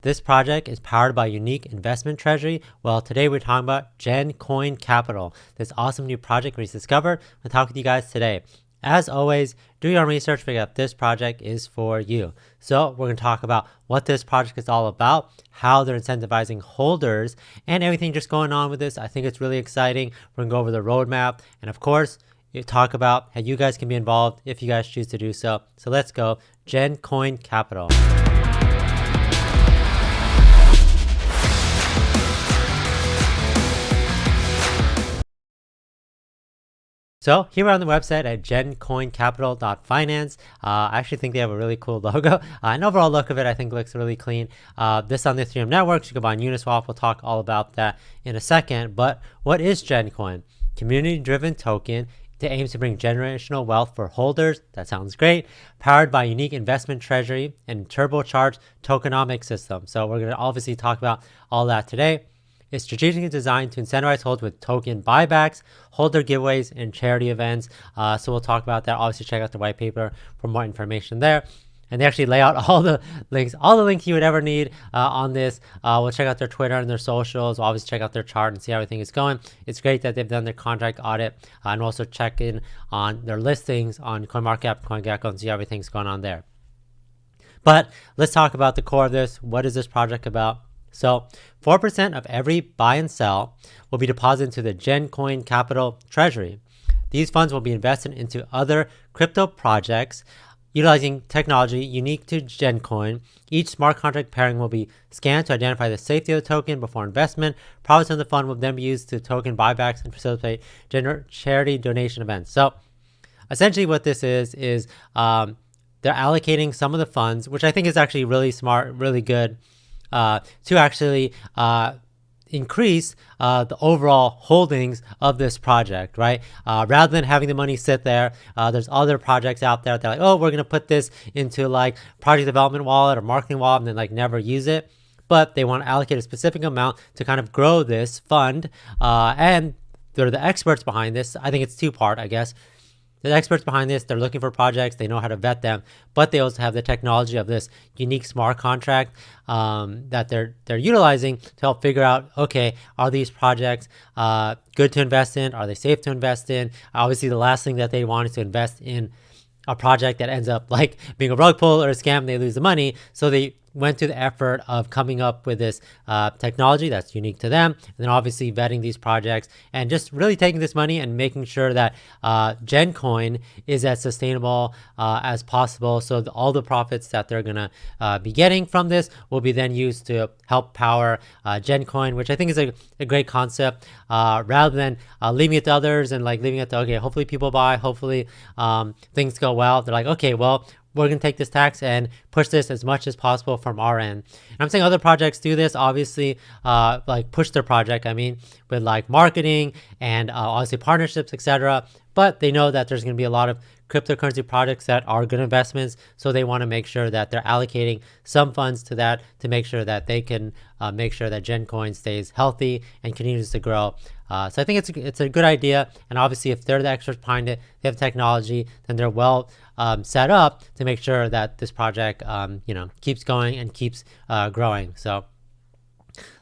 This project is powered by unique investment treasury. Well, today we're talking about Gencoin Capital, this awesome new project we discovered. I'll talk with you guys today. As always, do your own research, figure out if this project is for you. So we're going to talk about what this project is all about, how they're incentivizing holders, and everything just going on with this. I think it's really exciting. We're going to go over the roadmap, and of course, talk about how you guys can be involved if you guys choose to do so. So let's go. Gencoin Capital. So here we're on the website at gencoincapital.finance. I actually think they have a really cool logo. And overall look of it, I think looks really clean. This on the Ethereum network, you can buy on Uniswap. We'll talk all about that in a second. But what is Gencoin? Community-driven token that aims to bring generational wealth for holders. That sounds great. Powered by unique investment treasury and turbocharged tokenomic system. So we're going to obviously talk about all that today. It's strategically designed to incentivize holders with token buybacks, holder giveaways, and charity events. So we'll talk about that. Obviously, check out the white paper for more information there. And they actually lay out all the links you would ever need on this. We'll check out their Twitter and their socials. We'll obviously check out their chart and see how everything is going. It's great that they've done their contract audit and also check in on their listings on CoinMarketCap, CoinGecko, and see how everything's going on there. But let's talk about the core of this. What is this project about? So 4% of every buy and sell will be deposited into the Gencoin Capital Treasury. These funds will be invested into other crypto projects utilizing technology unique to Gencoin. Each smart contract pairing will be scanned to identify the safety of the token before investment. Profits from the fund will then be used to token buybacks and facilitate charity donation events. So essentially what this is they're allocating some of the funds, which I think is actually really smart, really good, to actually increase the overall holdings of this project, right? Rather than having the money sit there, there's other projects out there that are like, oh, we're going to put this into like project development wallet or marketing wallet and then like never use it. But they want to allocate a specific amount to kind of grow this fund. And they're the experts behind this. I think it's two-part, I guess. The experts behind this, they're looking for projects, they know how to vet them, but they also have the technology of this unique smart contract that they're utilizing to help figure out, okay, are these projects good to invest in? Are they safe to invest in? Obviously, the last thing that they want is to invest in a project that ends up like being a rug pull or a scam, they lose the money. So they went to the effort of coming up with this technology that's unique to them, and then obviously vetting these projects and just really taking this money and making sure that Gencoin is as sustainable as possible. So all the profits that they're gonna be getting from this will be then used to help power Gencoin, which I think is a great concept. Rather than leaving it to others and like leaving it to, okay, hopefully people buy, hopefully things go well. They're like, okay, well, we're going to take this tax and push this as much as possible from our end. And I'm saying other projects do this, obviously, like push their project, I mean, with like marketing and obviously partnerships, etc. But they know that there's going to be a lot of cryptocurrency projects that are good investments. So they want to make sure that they're allocating some funds to that to make sure that they can make sure that Gencoin stays healthy and continues to grow. So I think it's a good idea. And obviously, if they're the experts behind it, they have technology, then they're well set up to make sure that this project, keeps going and keeps growing. So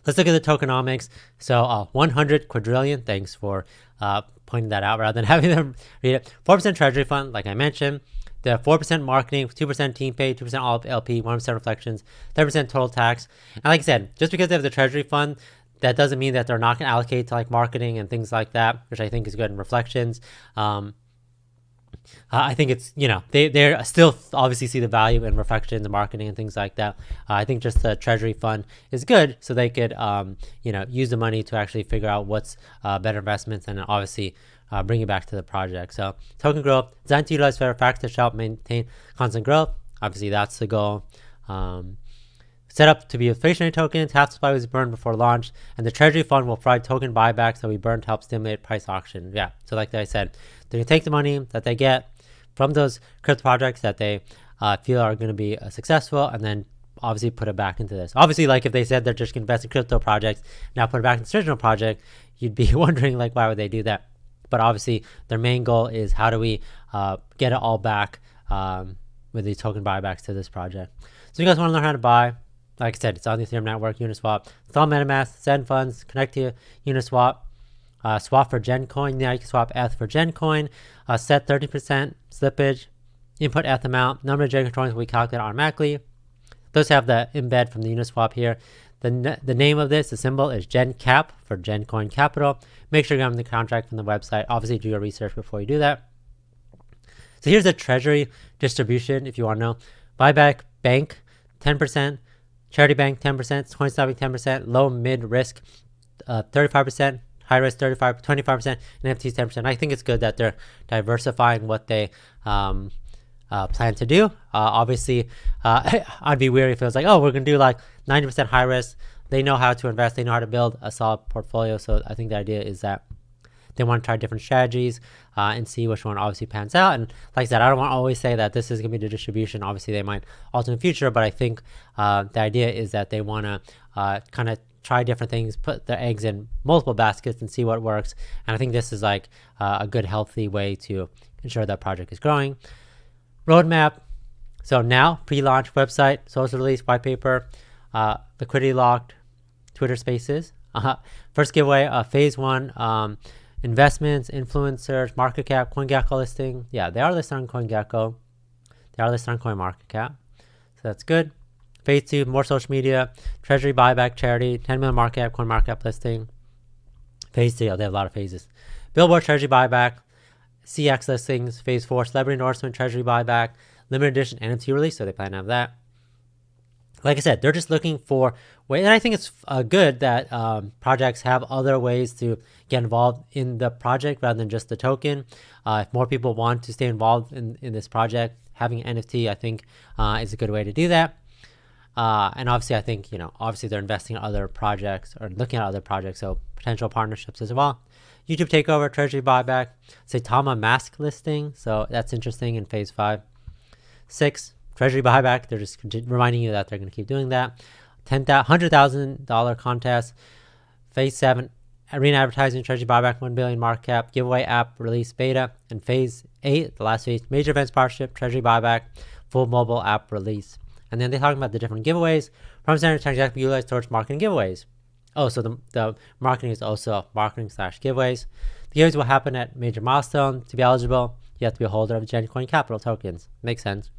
let's look at the tokenomics. So 100 quadrillion, thanks for pointing that out rather than having them read it. 4% treasury fund, like I mentioned. The 4% marketing, 2% team pay, 2% all LP, 1% reflections, 30% total tax. And like I said, just because they have the treasury fund, that doesn't mean that they're not going to allocate to like marketing and things like that, which I think is good in reflections. I think it's, they're still obviously see the value in reflections and marketing and things like that. I think just the treasury fund is good so they could, use the money to actually figure out what's better investments and obviously bring it back to the project. So token growth, designed to utilize fair factors to help maintain constant growth. Obviously that's the goal. Set up to be inflationary tokens, half supply was burned before launch, and the treasury fund will provide token buybacks that we burn to help stimulate price auction. Yeah, so like I said, they're gonna take the money that they get from those crypto projects that they feel are gonna be successful, and then obviously put it back into this. Obviously, like if they said they're just gonna invest in crypto projects, now put it back in the original project, you'd be wondering like why would they do that? But obviously, their main goal is how do we get it all back with these token buybacks to this project. So you guys want to learn how to buy, Like I said, it's on the Ethereum network, Uniswap. Install MetaMask, send funds, connect to Uniswap, swap for Gencoin. Now you can swap ETH for Gencoin, set 30% slippage, input ETH amount, number of Gencoins we calculate automatically. Those have the embed from the Uniswap here. The name of this, the symbol is GENCAP for Gencoin Capital. Make sure you have the contract from the website. Obviously, do your research before you do that. So here's the Treasury Distribution, if you want to know. Buyback Bank, 10%. Charity Bank, 10%. Coin Stopping, 10%. Low, mid risk, 35%. High risk, 25%. And NFTs, 10%. I think it's good that they're diversifying what they plan to do. Obviously, I'd be weary if it was like, oh, we're going to do like 90% high risk. They know how to invest. They know how to build a solid portfolio. So I think the idea is that they want to try different strategies and see which one obviously pans out. And like I said, I don't want to always say that this is going to be the distribution. Obviously, they might alter in the future, but I think the idea is that they want to kind of try different things, put their eggs in multiple baskets and see what works. And I think this is like a good, healthy way to ensure that project is growing. Roadmap. So now, pre-launch website, social release, white paper, liquidity locked, Twitter Spaces. First giveaway, phase 1, investments, influencers, market cap, CoinGecko listing. Yeah, they are listed on CoinGecko. They are listed on CoinMarketCap. So that's good. Phase 2, more social media, Treasury buyback charity, 10 million market cap, CoinMarketCap listing. Phase 3, they have a lot of phases. Billboard Treasury buyback, CX listings. Phase 4, celebrity endorsement, Treasury buyback, limited edition NFT release. So they plan to have that. Like I said, they're just looking for ways, and I think it's good that projects have other ways to get involved in the project rather than just the token. If more people want to stay involved in this project, having an NFT, I think, is a good way to do that. And obviously, I think, obviously they're investing in other projects or looking at other projects, so potential partnerships as well. YouTube takeover, Treasury buyback, Saitama mask listing, so that's interesting in phase 5. 6, Treasury buyback, they're just reminding you that they're going to keep doing that. $100,000 contest. Phase 7, arena advertising, Treasury buyback, 1 billion market cap, giveaway app release beta. And phase 8, the last phase, major events partnership, Treasury buyback, full mobile app release. And then they're talking about the different giveaways. From center transaction utilized towards marketing giveaways. Oh, so the marketing is also marketing/giveaways. The giveaways will happen at major milestone. To be eligible, you have to be a holder of Gencoin Capital tokens. Makes sense.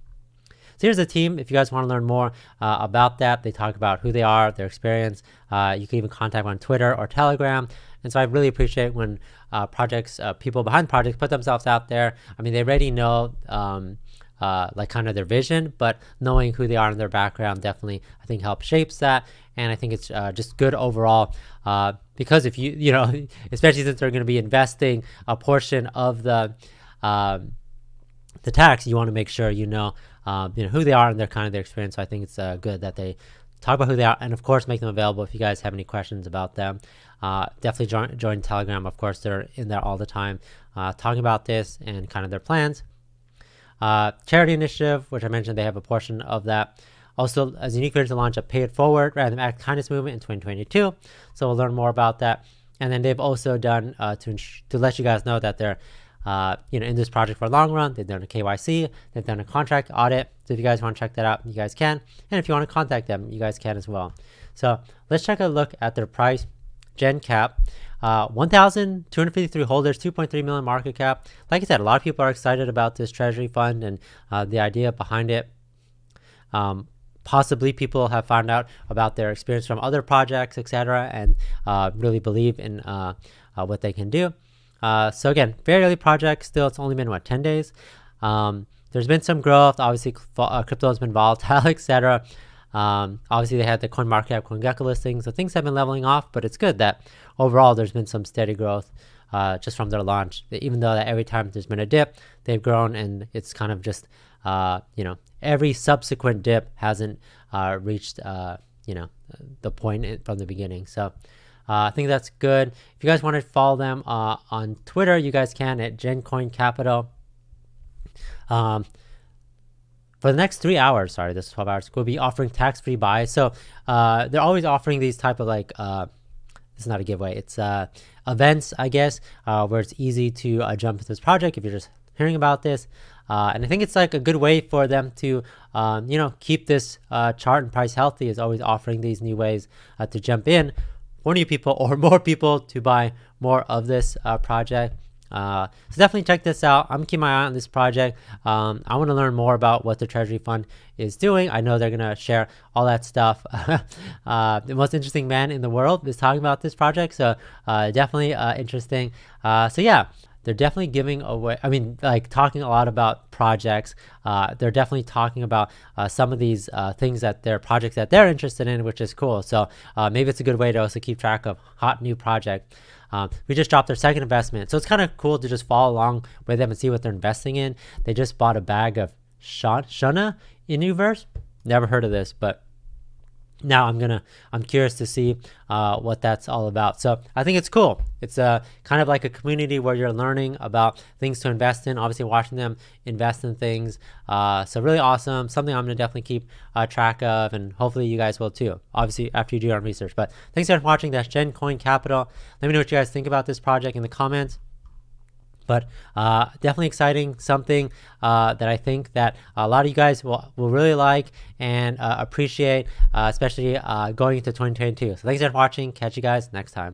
So here's the team. If you guys want to learn more about that, they talk about who they are, their experience. You can even contact them on Twitter or Telegram. And so I really appreciate when projects, people behind projects put themselves out there. I mean, they already know like kind of their vision, but knowing who they are and their background definitely, I think, helps shapes that. And I think it's just good overall because if you know, especially since they're going to be investing a portion of the tax, you want to make sure you know who they are and their experience. So I think it's good that they talk about who they are and of course make them available if you guys have any questions about them. Definitely join Telegram. Of course, they're in there all the time talking about this and kind of their plans. Charity initiative, which I mentioned, they have a portion of that. Also, as a unique vision to launch a pay it forward random act kindness movement in 2022. So we'll learn more about that. And then they've also done to let you guys know that they're in this project for a long run. They've done a KYC, they've done a contract audit. So if you guys want to check that out, you guys can. And if you want to contact them, you guys can as well. So let's take a look at their price. GenCap, 1,253 holders, 2.3 million market cap. Like I said, a lot of people are excited about this treasury fund and the idea behind it. Possibly people have found out about their experience from other projects, etc., and really believe in what they can do. So again, very early project. Still, it's only been 10 days. There's been some growth. Obviously, crypto has been volatile, etc. Obviously, they had the CoinMarketCap, CoinGecko listing, so things have been leveling off. But it's good that overall there's been some steady growth just from their launch. Even though that every time there's been a dip, they've grown, and it's kind of just every subsequent dip hasn't reached the point from the beginning. So I think that's good. If you guys want to follow them on Twitter, you guys can at Gencoin Capital. For the next 3 hours, this is 12 hours, we'll be offering tax-free buys. So they're always offering these type of it's not a giveaway, it's events, I guess, where it's easy to jump into this project if you're just hearing about this. And I think it's like a good way for them to keep this chart and price healthy, is always offering these new ways to jump in for new people or more people to buy more of this project. So definitely check this out. I'm keeping my eye on this project. I want to learn more about what the Treasury Fund is doing. I know they're going to share all that stuff. The most interesting man in the world is talking about this project. So definitely interesting. So yeah, they're definitely giving away, like talking a lot about projects. They're definitely talking about some of these things that their projects that they're interested in, which is cool. So maybe it's a good way to also keep track of hot new project. We just dropped their second investment. So it's kind of cool to just follow along with them and see what they're investing in. They just bought a bag of Shana Inuverse. Never heard of this, but now I'm curious to see what that's all about. So I think it's cool. It's kind of like a community where you're learning about things to invest in, obviously watching them invest in things. So really awesome. Something I'm going to definitely keep track of, and hopefully you guys will too, obviously after you do your own research. But thanks for watching. That's Gencoin Capital. Let me know what you guys think about this project in the comments. But definitely exciting, something that I think that a lot of you guys will really like and appreciate, especially going into 2022. So thanks for watching. Catch you guys next time.